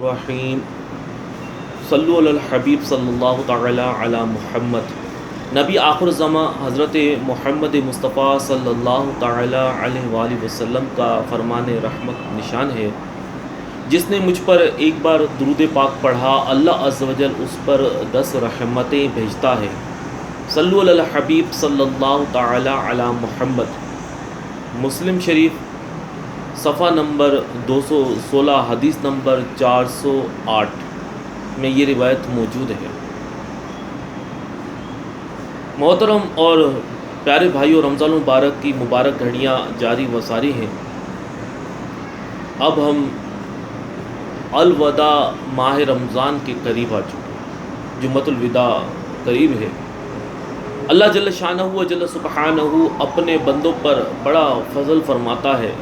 الرحیم صلو علی الحبیب صلی اللہ تعالی علی محمد۔ نبی آخر زماں حضرت محمد مصطفیٰ صلی اللہ تعالی علیہ وآلہ وسلم کا فرمان رحمت نشان ہے، جس نے مجھ پر ایک بار درود پاک پڑھا اللہ عز و جل اس پر 10 رحمتیں بھیجتا ہے۔ صلو علی الحبیب صلی اللہ تعالی علی محمد۔ مسلم شریف صفحہ نمبر 216 حدیث نمبر 408 میں یہ روایت موجود ہے۔ محترم اور پیارے بھائیوں، رمضان المبارک کی مبارک گھڑیاں جاری و ساری ہیں۔ اب ہم الوداع ماہ رمضان کے قریب آ چکے ہیں، جمعۃ الوداع قریب ہے۔ اللہ جل شانہ و جل سبحانہ اپنے بندوں پر بڑا فضل فرماتا ہے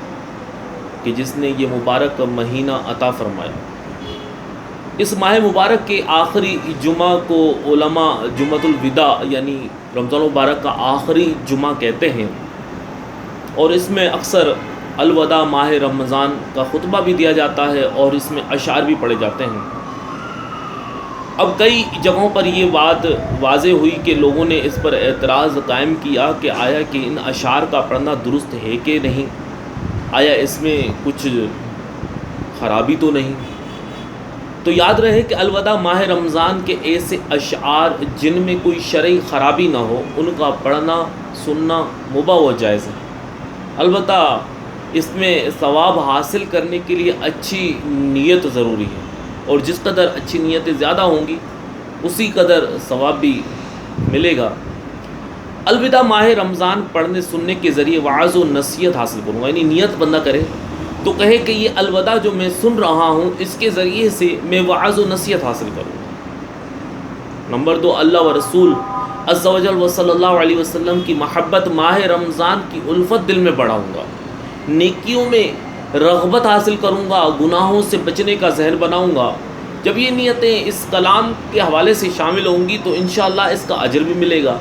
کہ جس نے یہ مبارک مہینہ عطا فرمایا۔ اس ماہ مبارک کے آخری جمعہ کو علماء جمعۃ الوداع یعنی رمضان المبارک کا آخری جمعہ کہتے ہیں، اور اس میں اکثر الوداع ماہ رمضان کا خطبہ بھی دیا جاتا ہے اور اس میں اشعار بھی پڑھے جاتے ہیں۔ اب کئی جگہوں پر یہ بات واضح ہوئی کہ لوگوں نے اس پر اعتراض قائم کیا کہ آیا کہ ان اشعار کا پڑھنا درست ہے کہ نہیں، آیا اس میں کچھ خرابی تو نہیں۔ تو یاد رہے کہ الوداع ماہ رمضان کے ایسے اشعار جن میں کوئی شرعی خرابی نہ ہو، ان کا پڑھنا سننا مباح و جائز ہے۔ البتہ اس میں ثواب حاصل کرنے کے لیے اچھی نیت ضروری ہے، اور جس قدر اچھی نیتیں زیادہ ہوں گی اسی قدر ثواب بھی ملے گا۔ الوداع ماہ رمضان پڑھنے سننے کے ذریعے وعظ و نصیحت حاصل کروں گا، یعنی نیت بندہ کرے تو کہے کہ یہ الوداع جو میں سن رہا ہوں اس کے ذریعے سے میں وعظ و نصیحت حاصل کروں گا۔ نمبر 2، اللہ و رسول عز و جل و صلی اللہ علیہ وسلم کی محبت، ماہ رمضان کی الفت دل میں بڑھاؤں گا، نیکیوں میں رغبت حاصل کروں گا، گناہوں سے بچنے کا ذہن بناؤں گا۔ جب یہ نیتیں اس کلام کے حوالے سے شامل ہوں گی تو انشاءاللہ اس کا اجر بھی ملے گا۔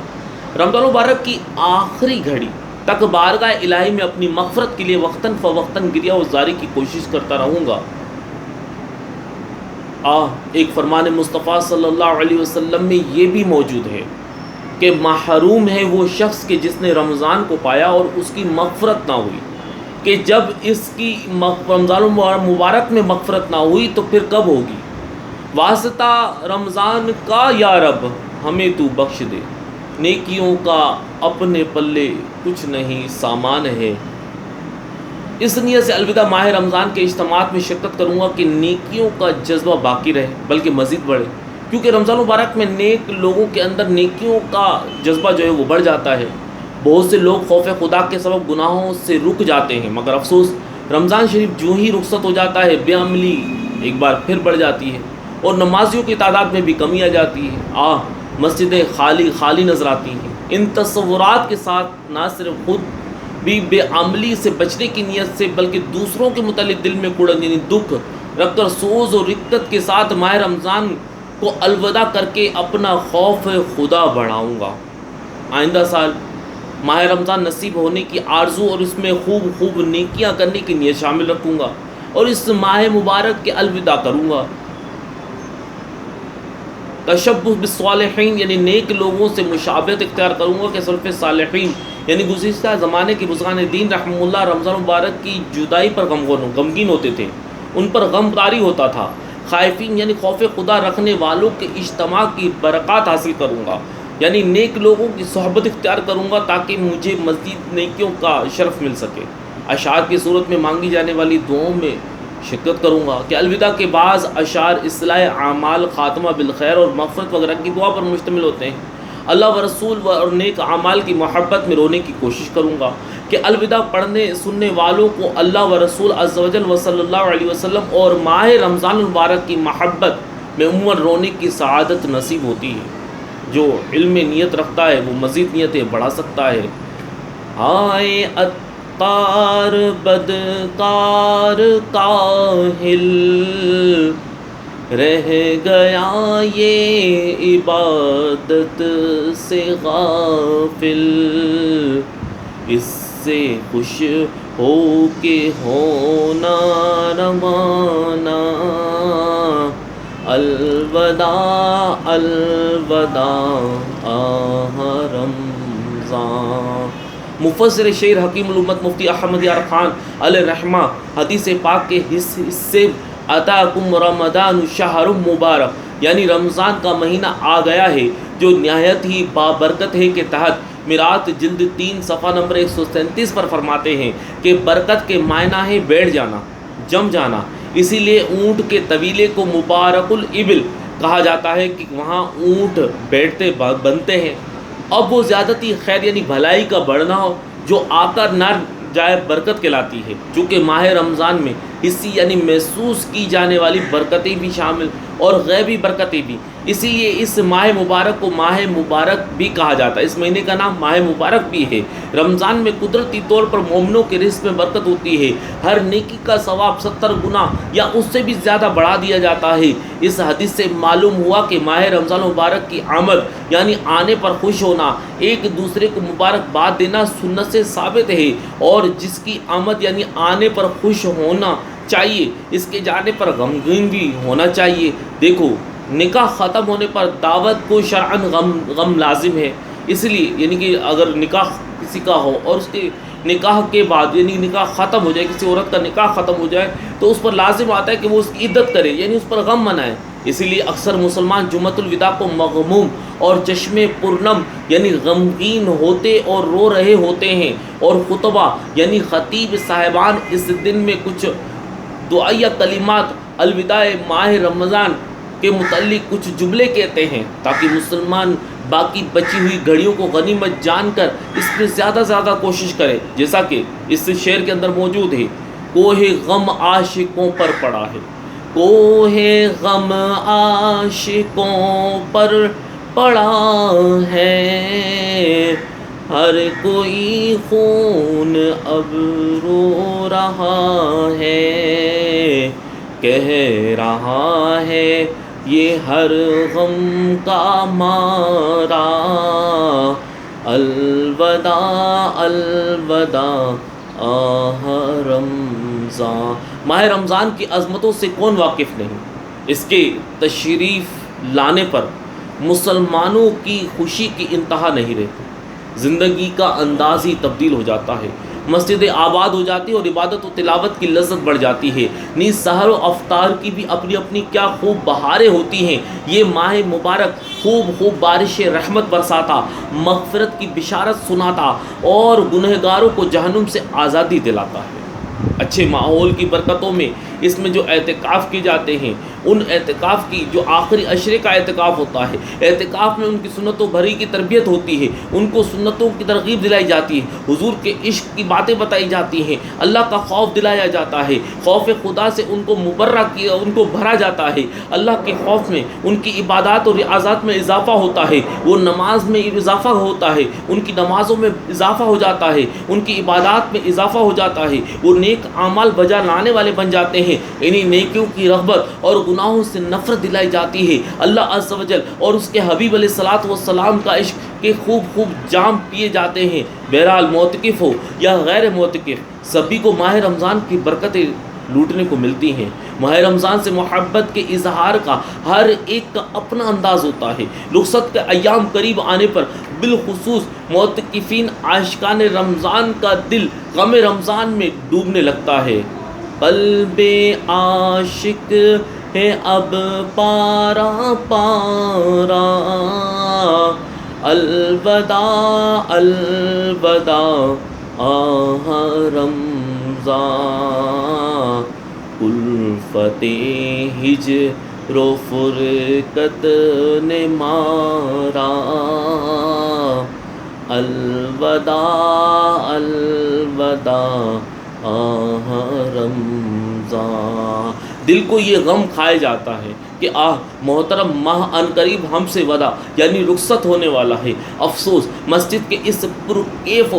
رمضان مبارک کی آخری گھڑی تک بارگاہ الہی میں اپنی مغفرت کے لیے وقتاً فوقتاً گریہ وزاری کی کوشش کرتا رہوں گا۔ ایک فرمان مصطفیٰ صلی اللہ علیہ وسلم میں یہ بھی موجود ہے کہ محروم ہے وہ شخص کہ جس نے رمضان کو پایا اور اس کی مغفرت نہ ہوئی، کہ جب اس کی رمضان مبارک میں مغفرت نہ ہوئی تو پھر کب ہوگی؟ واسطہ رمضان کا یا رب ہمیں تو بخش دے، نیکیوں کا اپنے پلے کچھ نہیں سامان ہے۔ اس نیت سے الوداع ماہ رمضان کے اجتماعات میں شرکت کروں گا کہ نیکیوں کا جذبہ باقی رہے بلکہ مزید بڑھے، کیونکہ رمضان مبارک میں نیک لوگوں کے اندر نیکیوں کا جذبہ جو ہے وہ بڑھ جاتا ہے۔ بہت سے لوگ خوف خدا کے سبب گناہوں سے رک جاتے ہیں، مگر افسوس رمضان شریف جو ہی رخصت ہو جاتا ہے بے عملی ایک بار پھر بڑھ جاتی ہے اور نمازیوں کی تعداد میں بھی کمی آ جاتی ہے۔ مسجدیں خالی نظر آتی ہیں۔ ان تصورات کے ساتھ نہ صرف خود بھی بے عملی سے بچنے کی نیت سے بلکہ دوسروں کے متعلق دل میں کڑن یعنی دکھ رکھ کر سوز اور رقت کے ساتھ ماہ رمضان کو الوداع کر کے اپنا خوف خدا بڑھاؤں گا۔ آئندہ سال ماہ رمضان نصیب ہونے کی آرزو اور اس میں خوب نیکیاں کرنے کی نیت شامل رکھوں گا اور اس ماہ مبارک کے الوداع کروں گا۔ تشبہ بالصالحین یعنی نیک لوگوں سے مشابہت اختیار کروں گا کہ سلف صالحین یعنی گزشتہ زمانے کے بزرگان دین رحمہ اللہ رمضان مبارک کی جدائی پر غمگین ہوتے تھے، ان پر غم طاری ہوتا تھا۔ خائفین یعنی خوف خدا رکھنے والوں کے اجتماع کی برکات حاصل کروں گا، یعنی نیک لوگوں کی صحبت اختیار کروں گا تاکہ مجھے مزید نیکیوں کا شرف مل سکے۔ اشعار کی صورت میں مانگی جانے والی دعاؤں میں شرکت کروں گا کہ الوداع کے بعض اشعار اصلاح اعمال، خاتمہ بالخیر اور مغفرت وغیرہ کی دعا پر مشتمل ہوتے ہیں۔ اللہ و رسول اور نیک اعمال کی محبت میں رونے کی کوشش کروں گا کہ الوداع پڑھنے سننے والوں کو اللہ و رسول عز و جل و صلی اللہ علیہ وسلم اور ماہ رمضان المبارک کی محبت میں عموماً رونے کی سعادت نصیب ہوتی ہے۔ جو علم نیت رکھتا ہے وہ مزید نیتیں بڑھا سکتا ہے۔ آئے اتار بدکار کاہل رہ گیا یہ عبادت سے غافل، اس سے خوش ہو کے ہونا روانہ الوداع الوداع آہ رمضان۔ مفسر شعر حکیم الامت مفتی احمد یار خان علیہ رحمہ حدیث پاک کے حصے اتاکم رمضان شہر مبارک، یعنی رمضان کا مہینہ آ گیا ہے جو نہایت ہی بابرکت ہے کے تحت میرات جلد 3 صفحہ نمبر 137 پر فرماتے ہیں کہ برکت کے معنی ہے بیٹھ جانا، جم جانا، اسی لیے اونٹ کے طویلے کو مبارک الابل کہا جاتا ہے کہ وہاں اونٹ بیٹھتے بنتے ہیں۔ اب وہ زیادتی خیر یعنی بھلائی کا بڑھنا ہو جو آ کر نہ جائے برکت کہلاتی ہے، چونکہ ماہ رمضان میں حصی یعنی محسوس کی جانے والی برکتیں بھی شامل اور غیبی برکتیں بھی، اسی لیے اس ماہ مبارک کو ماہ مبارک بھی کہا جاتا ہے۔ اس مہینے کا نام ماہ مبارک بھی ہے۔ رمضان میں قدرتی طور پر مومنوں کے رزق میں برکت ہوتی ہے، ہر نیکی کا ثواب 70 گنا یا اس سے بھی زیادہ بڑھا دیا جاتا ہے۔ اس حدیث سے معلوم ہوا کہ ماہ رمضان مبارک کی آمد یعنی آنے پر خوش ہونا، ایک دوسرے کو مبارکباد دینا سنت سے ثابت ہے، اور جس کی آمد یعنی آنے پر خوش ہونا چاہیے اس کے جانے پر غمگین بھی ہونا چاہیے۔ دیکھو، نکاح ختم ہونے پر دعوت کو شرعاً غم لازم ہے، اس لیے یعنی کہ اگر نکاح کسی کا ہو اور اس کے نکاح کے بعد یعنی نکاح ختم ہو جائے، کسی عورت کا نکاح ختم ہو جائے تو اس پر لازم آتا ہے کہ وہ اس کی عدت کرے، یعنی اس پر غم منائے۔ اسی لیے اکثر مسلمان جمعۃ الوداع کو مغموم اور چشم پرنم یعنی غمگین ہوتے اور رو رہے ہوتے ہیں، اور خطبہ یعنی خطیب صاحبان اس دن میں کچھ دعائیہ کلمات الوداع ماہ رمضان کے متعلق کچھ جملے کہتے ہیں تاکہ مسلمان باقی بچی ہوئی گھڑیوں کو غنیمت جان کر اس میں زیادہ زیادہ کوشش کرے، جیسا کہ اس شعر کے اندر موجود ہے: کوہ غم عاشقوں پر پڑا ہے، کوہ غم عاشقوں پر پڑا ہے، ہر کوئی خون اب رو رہا ہے، کہہ رہا ہے یہ ہر غم کا مارا، الوداع الوداع آہ رمضان۔ ماہ رمضان کی عظمتوں سے کون واقف نہیں؟ اس کے تشریف لانے پر مسلمانوں کی خوشی کی انتہا نہیں رہتی، زندگی کا انداز ہی تبدیل ہو جاتا ہے، مسجد آباد ہو جاتی ہے اور عبادت و تلاوت کی لذت بڑھ جاتی ہے، نیز سحر و افطار کی بھی اپنی اپنی کیا خوب بہاریں ہوتی ہیں۔ یہ ماہ مبارک خوب بارش رحمت برساتا، مغفرت کی بشارت سناتا اور گنہگاروں کو جہنم سے آزادی دلاتا ہے۔ اچھے ماحول کی برکتوں میں اس میں جو اعتکاف کیے جاتے ہیں، ان اعتکاف کی جو آخری عشرے کا اعتکاف ہوتا ہے، اعتکاف میں ان کی سنتوں بھری کی تربیت ہوتی ہے، ان کو سنتوں کی ترغیب دلائی جاتی ہے، حضور کے عشق کی باتیں بتائی جاتی ہیں، اللہ کا خوف دلایا جاتا ہے، خوف خدا سے ان کو مبرہ کیا، ان کو بھرا جاتا ہے، اللہ کے خوف میں ان کی عبادات اور ریاضات میں اضافہ ہوتا ہے، وہ نماز میں اضافہ ہوتا ہے، ان کی نمازوں میں اضافہ ہو جاتا ہے، ان کی عبادات میں اضافہ ہو جاتا ہے، وہ نیک اعمال بجا لانے والے بن جاتے ہیں، انہیں نیکیوں کی رغبت اور گناہوں سے نفرت دلائی جاتی ہے، اللہ عز و جل اور اس کے حبیب علیہ الصلوۃ والسلام کا عشق کے خوب جام پیے جاتے ہیں۔ بہرحال معتکف ہو یا غیر معتکف، سبھی کو ماہ رمضان کی برکتیں لوٹنے کو ملتی ہیں۔ ماہ رمضان سے محبت کے اظہار کا ہر ایک کا اپنا انداز ہوتا ہے۔ رخصت کے ایام قریب آنے پر بالخصوص معتکفین عاشقان رمضان کا دل غم رمضان میں ڈوبنے لگتا ہے۔ قلب عاشق ہے اب پارا پارا، الوداع الوداع آہ رمضان، الفت ہجر و فرقت نے مارا، الوداع الوداع آہ رمضان۔ دل کو یہ غم کھائے جاتا ہے کہ محترم ماہ عنقریب ہم سے وداع یعنی رخصت ہونے والا ہے۔ افسوس مسجد کے اس پرکیف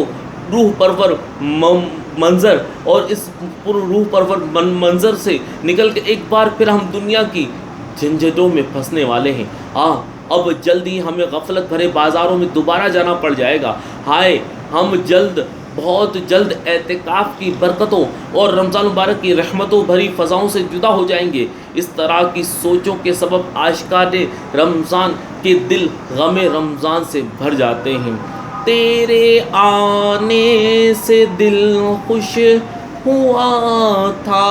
روح پرور منظر اور اس پر روح پرور منظر سے نکل کے ایک بار پھر ہم دنیا کی جھنجھٹوں میں پھنسنے والے ہیں۔ اب جلد ہی ہمیں غفلت بھرے بازاروں میں دوبارہ جانا پڑ جائے گا۔ ہائے، ہم جلد بہت جلد اعتکاف کی برکتوں اور رمضان مبارک کی رحمتوں بھری فضاؤں سے جدا ہو جائیں گے۔ اس طرح کی سوچوں کے سبب عاشقان رمضان کے دل غم رمضان سے بھر جاتے ہیں۔ تیرے آنے سے دل خوش ہوا تھا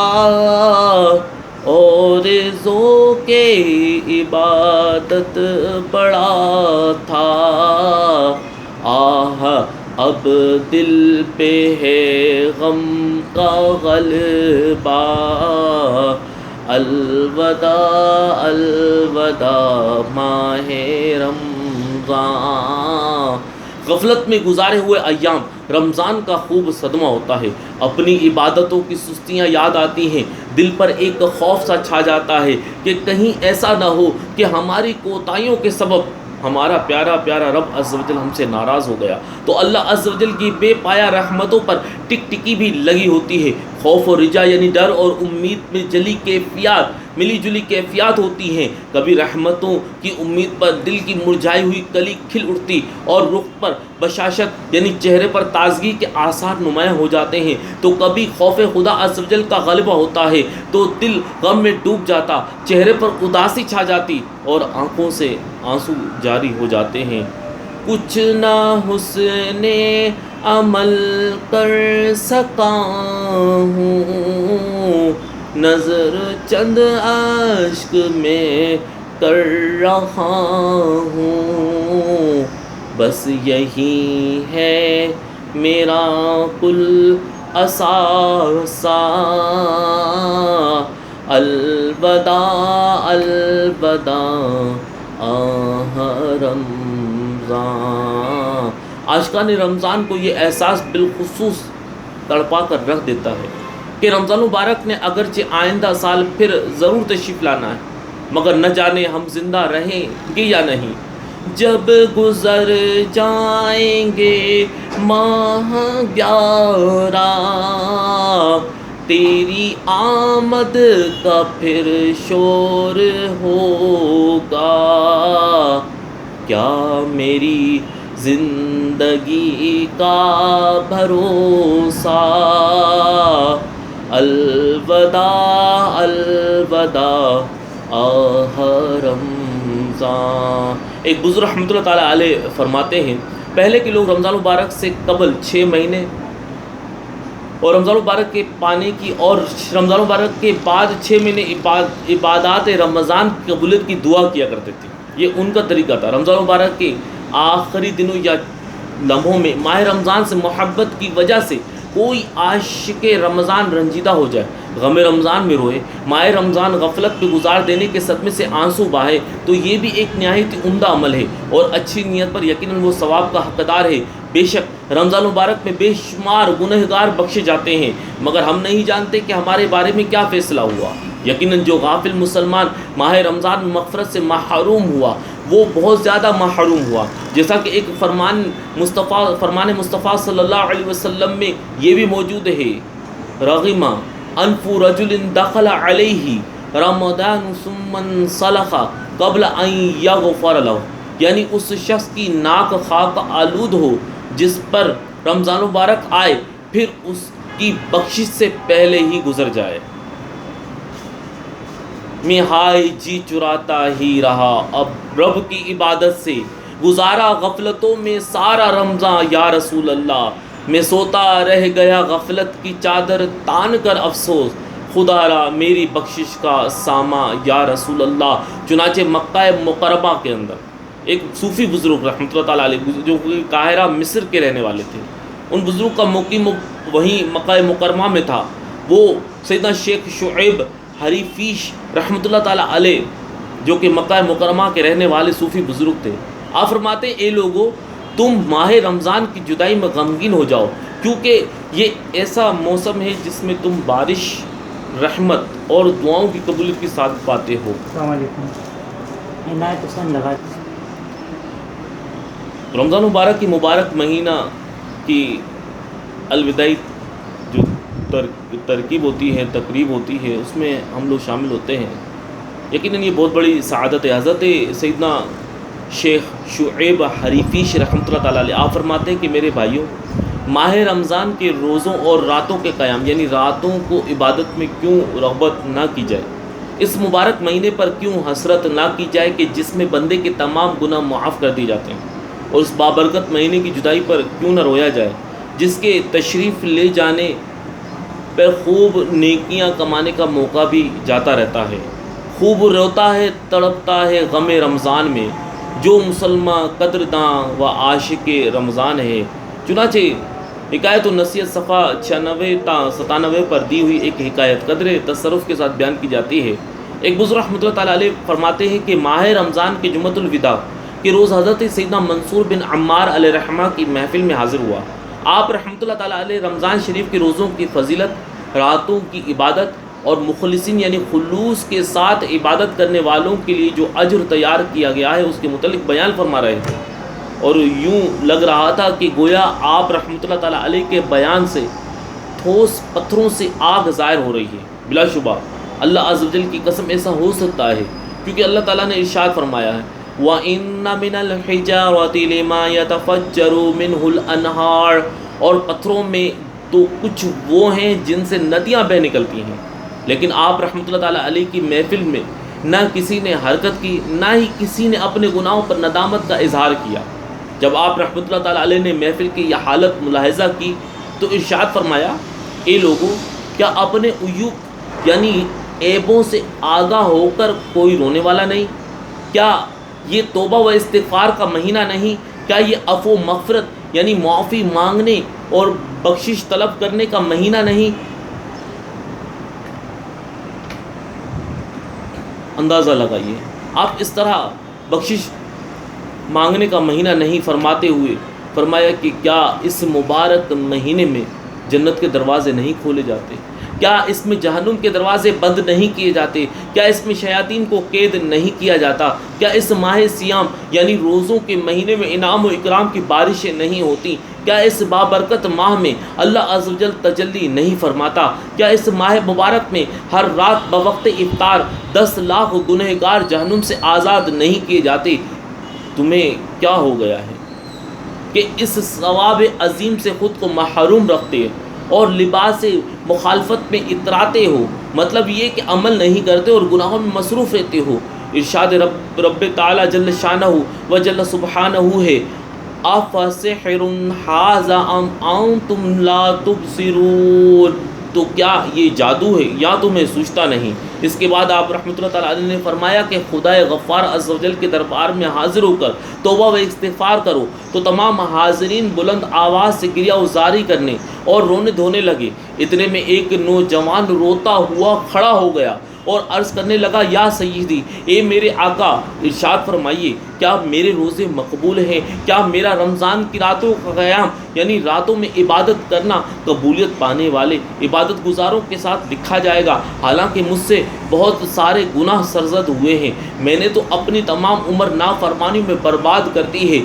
اور ذوق عبادت بڑا تھا، آہ اب دل پہ ہے غم کا غلبہ، الوداع الوداع ماہ رمضان۔ غفلت میں گزارے ہوئے ایام رمضان کا خوب صدمہ ہوتا ہے۔ اپنی عبادتوں کی سستیاں یاد آتی ہیں، دل پر ایک خوف سا چھا جاتا ہے کہ کہیں ایسا نہ ہو کہ ہماری کوتاہیوں کے سبب ہمارا پیارا پیارا رب عز و جل ہم سے ناراض ہو گیا۔ تو اللہ عز و جل کی بے پایا رحمتوں پر ٹک ٹکی بھی لگی ہوتی ہے۔ خوف و رجا یعنی ڈر اور امید میں ملی جلی کیفیات ہوتی ہیں۔ کبھی رحمتوں کی امید پر دل کی مرجھائی ہوئی کلی کھل اٹھتی اور رخ پر بشاشت یعنی چہرے پر تازگی کے آثار نمایاں ہو جاتے ہیں، تو کبھی خوف خدا عز و جل کا غلبہ ہوتا ہے تو دل غم میں ڈوب جاتا، چہرے پر اداسی چھا جاتی اور آنکھوں سے آنسو جاری ہو جاتے ہیں۔ کچھ نہ حسن عمل کر سکا ہوں، نظر چند اشک میں کر رہا ہوں، بس یہی ہے میرا کل اثاثہ، الوداع الوداع آہ رمضان۔ عاشقان رمضان کو یہ احساس بالخصوص تڑپا کر رکھ دیتا ہے کہ رمضان مبارک نے اگرچہ آئندہ سال پھر ضرور تشریف لانا ہے، مگر نہ جانے ہم زندہ رہیں گے یا نہیں۔ جب گزر جائیں گے ماہ 11، تیری آمد کا پھر شور ہوگا، کیا میری زندگی کا بھروسہ، الوداع الوداع آہ رمضان۔ ایک بزرگ رحمۃ اللہ تعالیٰ علیہ فرماتے ہیں، پہلے کے لوگ رمضان مبارک سے قبل 6 مہینے اور رمضان مبارک کے پانے کی اور رمضان مبارک کے بعد 6 مہینے عبادات رمضان کی قبولیت کی دعا کیا کرتے تھے۔ یہ ان کا طریقہ تھا۔ رمضان مبارک کے آخری دنوں یا لمحوں میں ماہ رمضان سے محبت کی وجہ سے کوئی عاشق رمضان رنجیدہ ہو جائے، غم رمضان میں روئے، ماہ رمضان غفلت پہ گزار دینے کے صدمے سے آنسو بہائے، تو یہ بھی ایک نہایت عمدہ عمل ہے اور اچھی نیت پر یقیناً وہ ثواب کا حقدار ہے۔ بے شک رمضان مبارک میں بے شمار گنہگار بخشے جاتے ہیں، مگر ہم نہیں جانتے کہ ہمارے بارے میں کیا فیصلہ ہوا۔ یقیناً جو غافل مسلمان ماہ رمضان میں مغفرت سے محروم ہوا وہ بہت زیادہ محروم ہوا، جیسا کہ ایک فرمان مصطفیٰ صلی اللہ علیہ وسلم میں یہ بھی موجود ہے، رغم انف رجل دخل علیہ رمضان ثم انسلخ قبل ان یغفر له، یعنی اس شخص کی ناک خاک آلود ہو جس پر رمضان مبارک آئے پھر اس کی بخشش سے پہلے ہی گزر جائے۔ میں ہائے جی چراتا ہی رہا اب رب کی عبادت سے، گزارا غفلتوں میں سارا رمضان یا رسول اللہ، میں سوتا رہ گیا غفلت کی چادر تان کر افسوس، خدا را میری بخشش کا ساماں یا رسول اللہ۔ چنانچہ مکہ مکرمہ کے اندر ایک صوفی بزرگ رحمۃ اللہ تعالیٰ علیہ جو قاہرہ مصر کے رہنے والے تھے، ان بزرگ کا مقیم وہیں مکہ مکرمہ میں تھا، وہ سیدنا شیخ شعیب حریفیش رحمۃ اللہ تعالیٰ علیہ جو کہ مکہ مکرمہ کے رہنے والے صوفی بزرگ تھے۔ آپ فرماتے ہیں، اے لوگو تم ماہ رمضان کی جدائی میں غمگین ہو جاؤ، کیونکہ یہ ایسا موسم ہے جس میں تم بارش، رحمت اور دعاؤں کی قبولیت کی سعادت پاتے ہو۔ السلام علیکم۔ عنایت حسین لگا رمضان مبارک کی مبارک مہینہ کی الوداعی جو ترکیب ہوتی ہے، تقریب ہوتی ہے، اس میں ہم لوگ شامل ہوتے ہیں۔ یقیناً یہ بہت بڑی سعادت ہے۔ حضرت سیدنا شیخ شعیب حریفیش رحمۃ اللہ تعالیٰ علیہ آپ فرماتے ہیں کہ میرے بھائیوں، ماہ رمضان کے روزوں اور راتوں کے قیام یعنی راتوں کو عبادت میں کیوں رغبت نہ کی جائے، اس مبارک مہینے پر کیوں حسرت نہ کی جائے کہ جس میں بندے کے تمام گناہ معاف کر دی جاتے ہیں، اور اس بابرکت مہینے کی جدائی پر کیوں نہ رویا جائے جس کے تشریف لے جانے پر خوب نیکیاں کمانے کا موقع بھی جاتا رہتا ہے۔ خوب روتا ہے تڑپتا ہے غم رمضان میں جو مسلمان قدرداں و عاشق رمضان ہے۔ چنانچہ حکایت النصیحت صفحہ 96 تا 97 پر دی ہوئی ایک حکایت قدر تصرف کے ساتھ بیان کی جاتی ہے۔ ایک بزرگ رحمۃ اللہ تعالیٰ علیہ فرماتے ہیں کہ ماہ رمضان کے جمعۃ الوداع کے روز حضرت سیدنا منصور بن عمار علیہ رحمہ کی محفل میں حاضر ہوا۔ آپ رحمۃ اللہ تعالیٰ علیہ رمضان شریف کے روزوں کی فضیلت، راتوں کی عبادت اور مخلصین یعنی خلوص کے ساتھ عبادت کرنے والوں کے لیے جو اجر تیار کیا گیا ہے اس کے متعلق بیان فرما رہے تھے، اور یوں لگ رہا تھا کہ گویا آپ رحمۃ اللہ تعالیٰ علیہ کے بیان سے ٹھوس پتھروں سے آگ ظاہر ہو رہی ہے۔ بلا شبہ اللہ عز و جل کی قسم ایسا ہو سکتا ہے، کیونکہ اللہ تعالیٰ نے ارشاد فرمایا ہے وَإِنَّ مِنَ الْحِجَارَةِ لِمَا يَتَفَجَّرُ مِنْهُ الْأَنْهَارُ، اور پتھروں میں تو کچھ وہ ہیں جن سے ندیاں بہہ نکلتی ہیں، لیکن آپ رحمۃ اللہ تعالیٰ علیہ کی محفل میں نہ کسی نے حرکت کی، نہ ہی کسی نے اپنے گناہوں پر ندامت کا اظہار کیا۔ جب آپ رحمۃ اللہ تعالیٰ علیہ نے محفل کی یہ حالت ملاحظہ کی تو ارشاد فرمایا، اے لوگو، کیا اپنے عیوب یعنی عیبوں سے آگاہ ہو کر کوئی رونے والا نہیں؟ کیا یہ توبہ و استغفار کا مہینہ نہیں؟ کیا یہ عفو و مغفرت یعنی معافی مانگنے اور بخشش طلب کرنے کا مہینہ نہیں؟ اندازہ لگائیے، آپ اس طرح بخشش مانگنے کا مہینہ نہیں فرماتے ہوئے فرمایا کہ کیا اس مبارک مہینے میں جنت کے دروازے نہیں کھولے جاتے؟ کیا اس میں جہنم کے دروازے بند نہیں کیے جاتے؟ کیا اس میں شیاطین کو قید نہیں کیا جاتا؟ کیا اس ماہ سیام یعنی روزوں کے مہینے میں انعام و اکرام کی بارشیں نہیں ہوتی؟ کیا اس بابرکت ماہ میں اللہ عز و جل تجلی نہیں فرماتا؟ کیا اس ماہ مبارک میں ہر رات بوقت افطار 10 لاکھ گنہگار جہنم سے آزاد نہیں کیے جاتے؟ تمہیں کیا ہو گیا ہے کہ اس ثواب عظیم سے خود کو محروم رکھتے اور لباس مخالفت میں اتراتے ہو؟ مطلب یہ کہ عمل نہیں کرتے اور گناہوں میں مصروف رہتے ہو۔ ارشاد رب تعالی جل شانہ و جل سبحانہ ہے افسحر ھذا ام انتم لا تبصرون، تو کیا یہ جادو ہے یا تمہیں سوچتا نہیں؟ اس کے بعد آپ رحمۃ اللہ تعالیٰ علیہ نے فرمایا کہ خدائے غفار عز و جل کے دربار میں حاضر ہو کر توبہ و استغفار کرو، تو تمام حاضرین بلند آواز سے گریہ وزاری کرنے اور رونے دھونے لگے۔ اتنے میں ایک نوجوان روتا ہوا کھڑا ہو گیا اور عرض کرنے لگا، یا سیدی، اے میرے آقا، ارشاد فرمائیے کیا میرے روزے مقبول ہیں؟ کیا میرا رمضان کی راتوں کا قیام یعنی راتوں میں عبادت کرنا قبولیت پانے والے عبادت گزاروں کے ساتھ لکھا جائے گا؟ حالانکہ مجھ سے بہت سارے گناہ سرزد ہوئے ہیں، میں نے تو اپنی تمام عمر نافرمانی میں برباد کر دی ہے،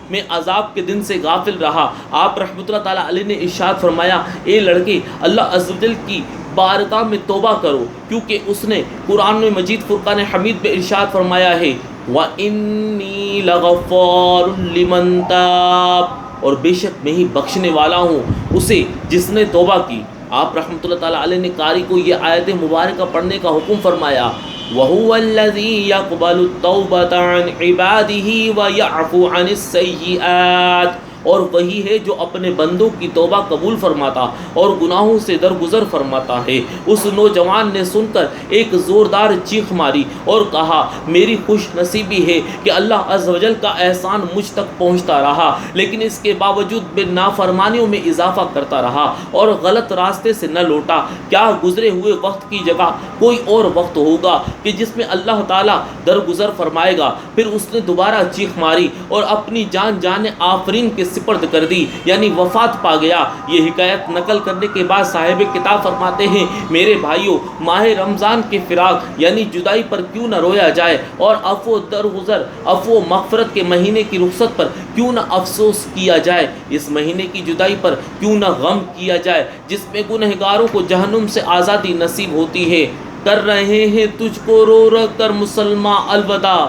میں عذاب کے دن سے غافل رہا۔ آپ رحمۃ اللہ تعالیٰ علیہ نے ارشاد فرمایا، اے لڑکے، اللہ عز و جل کی بارگاہ میں توبہ کرو، کیونکہ اس نے قرآن میں مجید فرقان حمید میں ارشاد فرمایا ہے وَإِنِّي لَغَفَّارٌ لِمَن تَابَ، اور بے شک میں ہی بخشنے والا ہوں اسے جس نے توبہ کی۔ آپ رحمۃ اللہ تعالیٰ علیہ نے قاری کو یہ آیت مبارکہ پڑھنے کا حکم فرمایا وَهُوَ الَّذِي يَقْبَلُ التَّوْبَةَ عَنْ عِبَادِهِ وَيَعْفُو عَنِ السَّيِّئَاتِ، اور وہی ہے جو اپنے بندوں کی توبہ قبول فرماتا اور گناہوں سے درگزر فرماتا ہے۔ اس نوجوان نے سن کر ایک زوردار چیخ ماری اور کہا، میری خوش نصیبی ہے کہ اللہ عز و جل کا احسان مجھ تک پہنچتا رہا، لیکن اس کے باوجود میں نافرمانیوں میں اضافہ کرتا رہا اور غلط راستے سے نہ لوٹا۔ کیا گزرے ہوئے وقت کی جگہ کوئی اور وقت ہوگا کہ جس میں اللہ تعالیٰ درگزر فرمائے گا؟ پھر اس نے دوبارہ چیخ ماری اور اپنی جان آفرین کے سپرد کر دی، یعنی وفات پا گیا۔ یہ حکایت نقل کرنے کے بعد صاحب کتاب فرماتے ہیں، میرے بھائیوں، ماہ رمضان کے فراق یعنی جدائی پر کیوں نہ رویا جائے، اور عفو درگزر، عفو مغفرت کے مہینے کی رخصت پر کیوں نہ افسوس کیا جائے، اس مہینے کی جدائی پر کیوں نہ غم کیا جائے جس میں گنہگاروں کو جہنم سے آزادی نصیب ہوتی ہے۔ کر رہے ہیں تجھ کو رو رو کر مسلمان الوداع،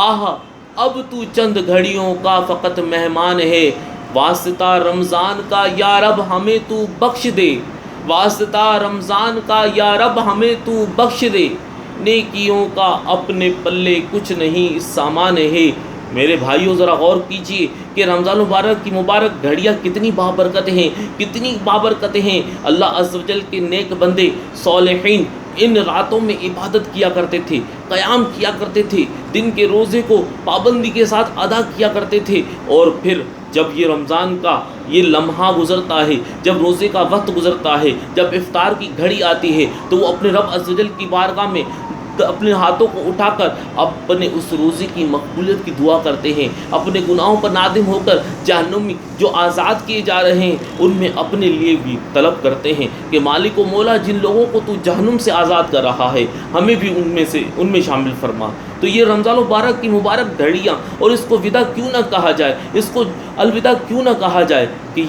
آہ اب تو چند گھڑیوں کا فقط مہمان ہے، واسطہ رمضان کا یا رب ہمیں تو بخش دے، واسطہ رمضان کا یا رب ہمیں تو بخش دے، نیکیوں کا اپنے پلے کچھ نہیں سامان ہے۔ میرے بھائیوں ذرا غور کیجئے کہ رمضان مبارک کی مبارک گھڑیاں کتنی بابرکت ہیں، کتنی بابرکت ہیں۔ اللہ عز و جل کے نیک بندے صالحین ان راتوں میں عبادت کیا کرتے تھے، قیام کیا کرتے تھے، دن کے روزے کو پابندی کے ساتھ ادا کیا کرتے تھے، اور پھر جب یہ رمضان کا یہ لمحہ گزرتا ہے، جب روزے کا وقت گزرتا ہے، جب افطار کی گھڑی آتی ہے، تو وہ اپنے رب عز و جل کی بارگاہ میں اپنے ہاتھوں کو اٹھا کر اپنے اس روزے کی مقبولیت کی دعا کرتے ہیں، اپنے گناہوں پر نادم ہو کر جہنمی جو آزاد کیے جا رہے ہیں ان میں اپنے لیے بھی طلب کرتے ہیں کہ مالک و مولا جن لوگوں کو تو جہنم سے آزاد کر رہا ہے ہمیں بھی ان میں شامل فرما۔ تو یہ رمضان مبارک کی مبارک گھڑیاں، اور اس کو وداع کیوں نہ کہا جائے، اس کو الوداع کیوں نہ کہا جائے کہ